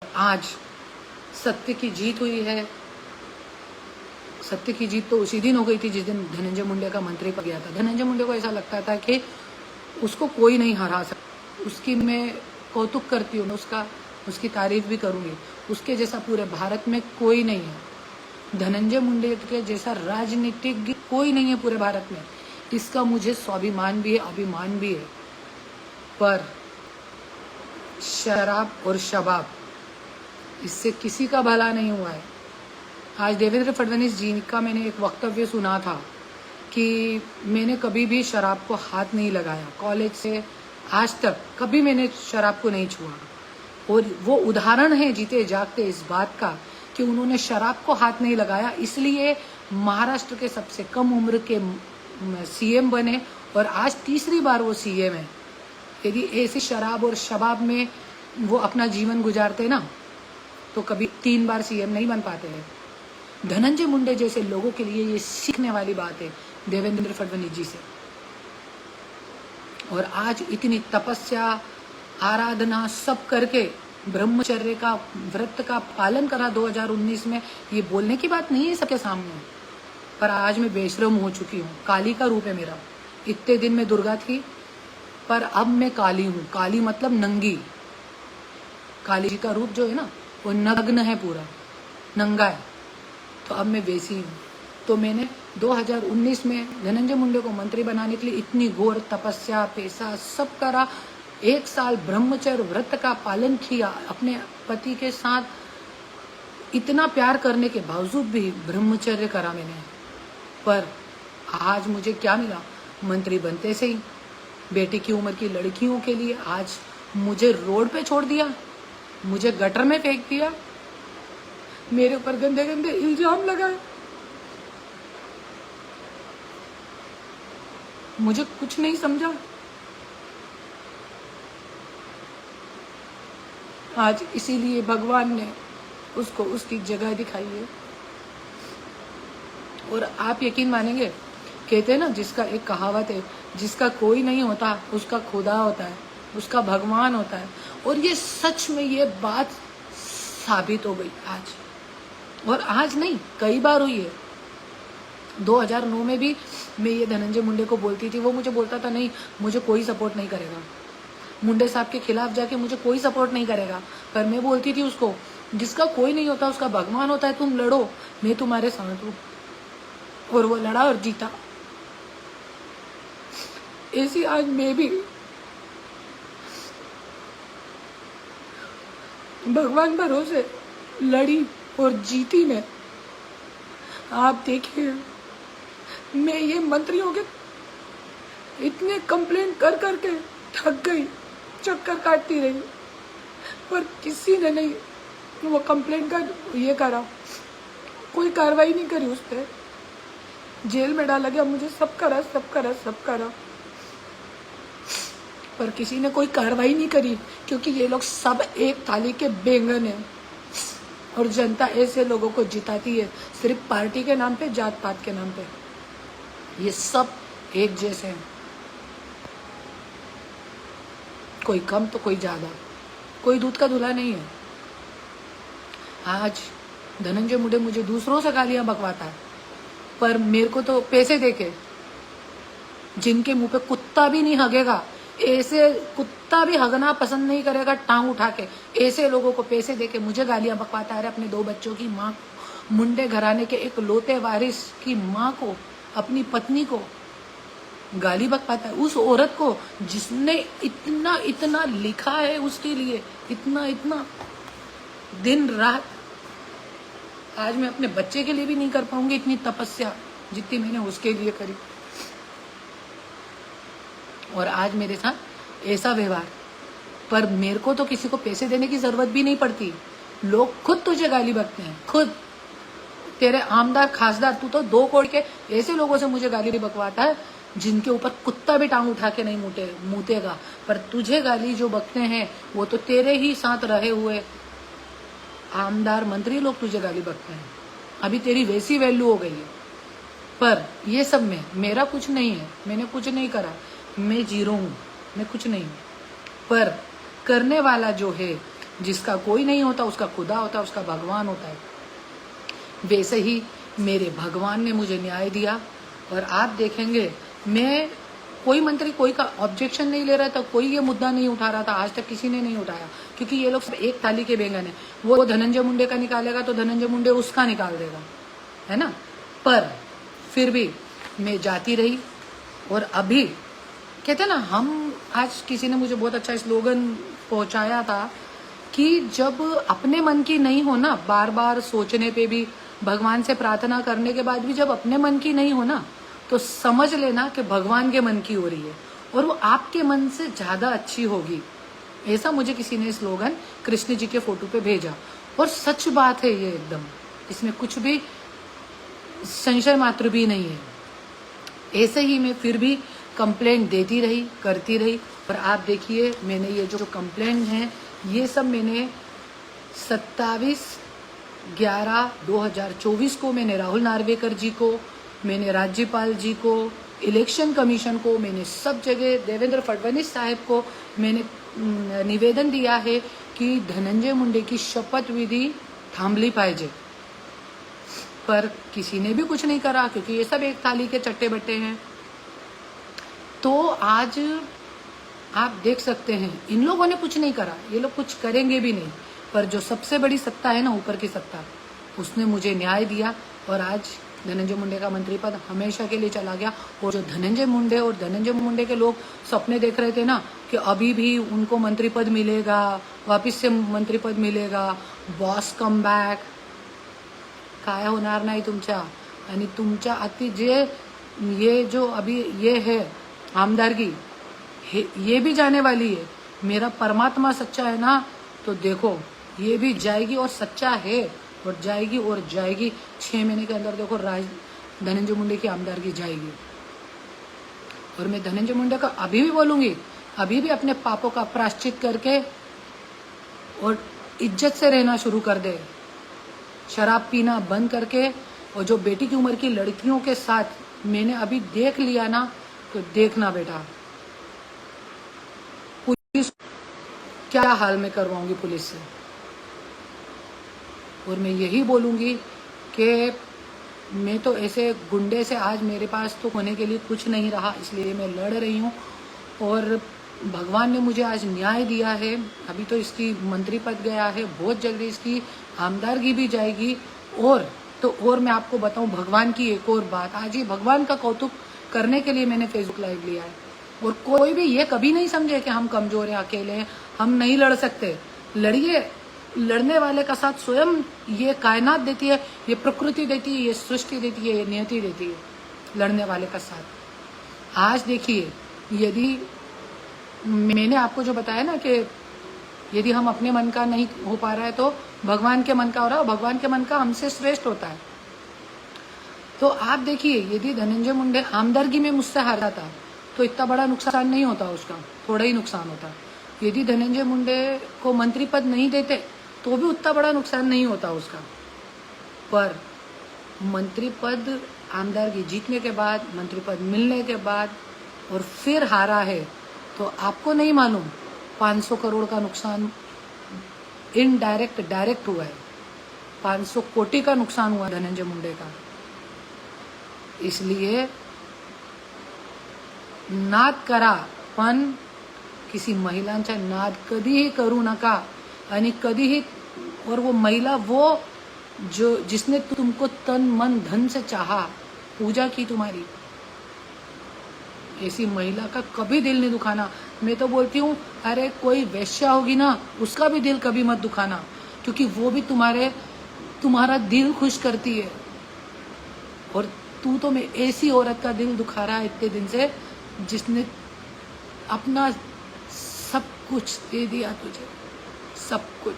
आज सत्य की जीत हुई है। सत्य की जीत तो उसी दिन हो गई थी जिस दिन धनंजय मुंडे का मंत्री पद गया था। धनंजय मुंडे को ऐसा लगता था कि उसको कोई नहीं हरा सकता। उसकी मैं कौतुक करती हूँ, उसकी तारीफ भी करूंगी। उसके जैसा पूरे भारत में कोई नहीं है। धनंजय मुंडे के जैसा राजनीतिज्ञ कोई नहीं है पूरे भारत में। इसका मुझे स्वाभिमान भी है, अभिमान भी है। पर शराब और शबाब, इससे किसी का भला नहीं हुआ है। आज देवेंद्र फडणवीस जी का मैंने एक वक्तव्य सुना था कि मैंने कभी भी शराब को हाथ नहीं लगाया। कॉलेज से आज तक कभी मैंने शराब को नहीं छुआ। और वो उदाहरण है जीते जागते इस बात का कि उन्होंने शराब को हाथ नहीं लगाया, इसलिए महाराष्ट्र के सबसे कम उम्र के सीएम बने और आज तीसरी बार वो सीएम है। यदि ऐसी शराब और शबाब में वो अपना जीवन गुजारते ना, तो कभी 3 बार सीएम नहीं बन पाते हैं। धनंजय मुंडे जैसे लोगों के लिए ये सीखने वाली बात है देवेंद्र फडणवीस जी से। और आज इतनी तपस्या, आराधना सब करके ब्रह्मचर्य का व्रत का पालन करा 2019 में, ये बोलने की बात नहीं है सबके सामने। पर आज मैं बेशरम हो चुकी हूँ। काली का रूप है मेरा। इतने दिन में दुर्गा थी, पर अब मैं काली हूँ। काली मतलब नंगी। काली जी का रूप जो है ना, वो नग्न है, पूरा नंगा है। तो अब मैं वैसी हूँ। तो मैंने 2019 में धनंजय मुंडे को मंत्री बनाने के लिए इतनी घोर तपस्या, पैसा सब करा। 1 साल ब्रह्मचर्य व्रत का पालन किया अपने पति के साथ। इतना प्यार करने के बावजूद भी ब्रह्मचर्य करा मैंने। पर आज मुझे क्या मिला? मंत्री बनते से ही बेटी की उम्र की लड़कियों के लिए आज मुझे रोड पे छोड़ दिया, मुझे गटर में फेंक दिया, मेरे ऊपर गंदे गंदे इल्जाम लगाए। मुझे कुछ नहीं समझा। आज इसीलिए भगवान ने उसको उसकी जगह दिखाई है। और आप यकीन मानेंगे, कहते हैं ना, जिसका एक कहावत है, जिसका कोई नहीं होता उसका खुदा होता है, उसका भगवान होता है। और ये सच में ये बात साबित हो गई आज। और आज नहीं, कई बार हुई है। 2009 में भी मैं ये धनंजय मुंडे को बोलती थी। वो मुझे बोलता था नहीं, मुझे कोई सपोर्ट नहीं करेगा, मुंडे साहब के खिलाफ जाके मुझे कोई सपोर्ट नहीं करेगा। पर मैं बोलती थी उसको, जिसका कोई नहीं होता उसका भगवान होता है, तुम लड़ो, मैं तुम्हारे साथ हूँ। और वो लड़ा और जीता। ऐसी आज मैं भी भगवान भरोसे लड़ी और जीती मैं। आप देखिए, मैं ये मंत्रियों के इतने कंप्लेंट कर करके थक गई, चक्कर काटती रही, पर किसी ने नहीं वो कंप्लेंट का ये करा, कोई कार्रवाई नहीं करी उस पर। जेल में डाला गया, मुझे सब करा, पर किसी ने कोई कार्रवाई नहीं करी, क्योंकि ये लोग सब एक थाली के बैंगन हैं। और जनता ऐसे लोगों को जिताती है सिर्फ पार्टी के नाम पे, जात पात के नाम पे। ये सब एक जैसे हैं, कोई कम तो कोई ज्यादा, कोई दूध का धुला नहीं है। आज धनंजय मुंडे मुझे दूसरों से गालियां बकवाता है, पर मेरे को तो पैसे देके, जिनके मुंह पे कुत्ता भी नहीं हगेगा, ऐसे कुत्ता भी हगना पसंद नहीं करेगा टांग उठा के, ऐसे लोगों को पैसे देके मुझे गालियां बकवाता है। अपने 2 बच्चों की माँ, मुंडे घराने के एक लौते वारिस की माँ को, अपनी पत्नी को गाली बकवाता है। उस औरत को जिसने इतना इतना लिखा है उसके लिए, इतना इतना दिन रात। आज मैं अपने बच्चे के लिए भी नहीं कर पाऊंगी इतनी तपस्या जितनी मैंने उसके लिए करी। और आज मेरे साथ ऐसा व्यवहार। पर मेरे को तो किसी को पैसे देने की जरूरत भी नहीं पड़ती। लोग खुद तुझे गाली बकते हैं, खुद तेरे आमदार खासदार, तू तो 2 करोड़ के ऐसे लोगों से मुझे गाली बकवाता है जिनके ऊपर कुत्ता भी टांग उठा के नहीं मूतेगा। पर तुझे गाली जो बकते हैं वो तो तेरे ही साथ रहे हुए आमदार मंत्री लोग तुझे गाली बकते हैं। अभी तेरी वैसी वैल्यू हो गई है। पर ये सब में मेरा कुछ नहीं है, मैंने कुछ नहीं करा, मैं जीरो हूँ, मैं कुछ नहीं हूँ। पर करने वाला जो है जिसका कोई नहीं होता उसका खुदा होता है, उसका भगवान होता है। वैसे ही मेरे भगवान ने मुझे न्याय दिया और आप देखेंगे मैं कोई मंत्री कोई का ऑब्जेक्शन नहीं ले रहा था, कोई ये मुद्दा नहीं उठा रहा था, आज तक किसी ने नहीं उठाया, क्योंकि ये लोग सब एक थाली के बैंगन है। वो धनंजय मुंडे का निकालेगा तो धनंजय मुंडे उसका निकाल देगा, है ना। पर फिर भी मैं जाती रही। और अभी कहते हैं ना, हम आज किसी ने मुझे बहुत अच्छा स्लोगन पहुंचाया था कि जब अपने मन की नहीं हो ना, बार बार सोचने पे भी, भगवान से प्रार्थना करने के बाद भी जब अपने मन की नहीं हो ना, तो समझ लेना कि भगवान के मन की हो रही है और वो आपके मन से ज्यादा अच्छी होगी। ऐसा मुझे किसी ने स्लोगन कृष्ण जी के फोटो पे भेजा और सच बात है ये, एकदम इसमें कुछ भी संशय मात्र भी नहीं है। ऐसे ही मैं फिर भी कंप्लेंट देती रही, करती रही। और आप देखिए मैंने ये जो कंप्लेंट है ये सब मैंने 27/11/2024 को मैंने राहुल नार्वेकर जी को, मैंने राज्यपाल जी को, इलेक्शन कमीशन को, मैंने सब जगह देवेंद्र फडणवीस साहब को मैंने निवेदन दिया है कि धनंजय मुंडे की शपथ विधि थांबली पाहिजे। पर किसी ने भी कुछ नहीं करा, क्योंकि ये सब एक थाली के चट्टे बट्टे हैं। तो आज आप देख सकते हैं इन लोगों ने कुछ नहीं करा, ये लोग कुछ करेंगे भी नहीं। पर जो सबसे बड़ी सत्ता है ना, ऊपर की सत्ता, उसने मुझे न्याय दिया और आज धनंजय मुंडे का मंत्री पद हमेशा के लिए चला गया। और जो धनंजय मुंडे और धनंजय मुंडे के लोग सपने देख रहे थे ना कि अभी भी उनको मंत्री पद मिलेगा, वापिस से मंत्री पद मिलेगा, बॉस कम बॅक, काय होणार नाही तुमच्या। आणि तुमच्या अति ये जो अभी ये है आमदारगी, ये भी जाने वाली है। मेरा परमात्मा सच्चा है ना, तो देखो ये भी जाएगी और सच्चा है और जाएगी और जाएगी। 6 महीने के अंदर देखो धनंजय मुंडे की आमदारगी जाएगी। और मैं धनंजय मुंडे का अभी भी बोलूंगी, अभी भी अपने पापों का प्रायश्चित करके और इज्जत से रहना शुरू कर दे, शराब पीना बंद करके। और जो बेटी की उम्र की लड़कियों के साथ मैंने अभी देख लिया ना, तो देखना बेटा पुलिस क्या हाल में करवाऊंगी पुलिस से। और मैं यही बोलूंगी कि मैं तो ऐसे गुंडे से, आज मेरे पास तो होने के लिए कुछ नहीं रहा, इसलिए मैं लड़ रही हूँ। और भगवान ने मुझे आज न्याय दिया है। अभी तो इसकी मंत्री पद गया है, बहुत जल्दी इसकी आमदारगी भी जाएगी। और मैं आपको बताऊं भगवान की एक और बात, आज ये भगवान का कौतुक करने के लिए मैंने फेसबुक लाइव लिया है। और कोई भी ये कभी नहीं समझे कि हम कमजोर हैं, अकेले हैं, हम नहीं लड़ सकते। लड़िए, लड़ने वाले का साथ स्वयं ये कायनात देती है, ये प्रकृति देती है, ये सृष्टि देती है, ये नियति देती है, लड़ने वाले का साथ। आज देखिए, यदि मैंने आपको जो बताया ना कि यदि हम अपने मन का नहीं हो पा रहा है तो भगवान के मन का हो रहा है, और भगवान के मन का हमसे श्रेष्ठ होता है। तो आप देखिए, यदि धनंजय मुंडे आमदरगी में मुझसे हार जाता तो इतना बड़ा नुकसान नहीं होता उसका, थोड़ा ही नुकसान होता। यदि धनंजय मुंडे को मंत्री पद नहीं देते तो भी उतना बड़ा नुकसान नहीं होता उसका। पर मंत्री पद आमदारगी जीतने के बाद, मंत्री पद मिलने के बाद और फिर हारा है, तो आपको नहीं मालूम 500 करोड़ का नुकसान इनडायरेक्ट डायरेक्ट हुआ है। 500 कोटी का नुकसान हुआ धनंजय मुंडे का। इसलिए नाद करा, पण किसी महिलांचा नाद कधीही करू नका। आणि कधीही, और वो महिला वो जो जिसने तुमको तन मन धन से चाहा, पूजा की तुम्हारी, ऐसी महिला का कभी दिल नहीं दुखाना। मैं तो बोलती हूँ, अरे कोई वैश्या होगी ना, उसका भी दिल कभी मत दुखाना, क्योंकि वो भी तुम्हारा दिल खुश करती है। और तू तो मैं ऐसी औरत का दिल दुखा रहा है इतने दिन से, जिसने अपना सब कुछ दे दिया तुझे, सब कुछ।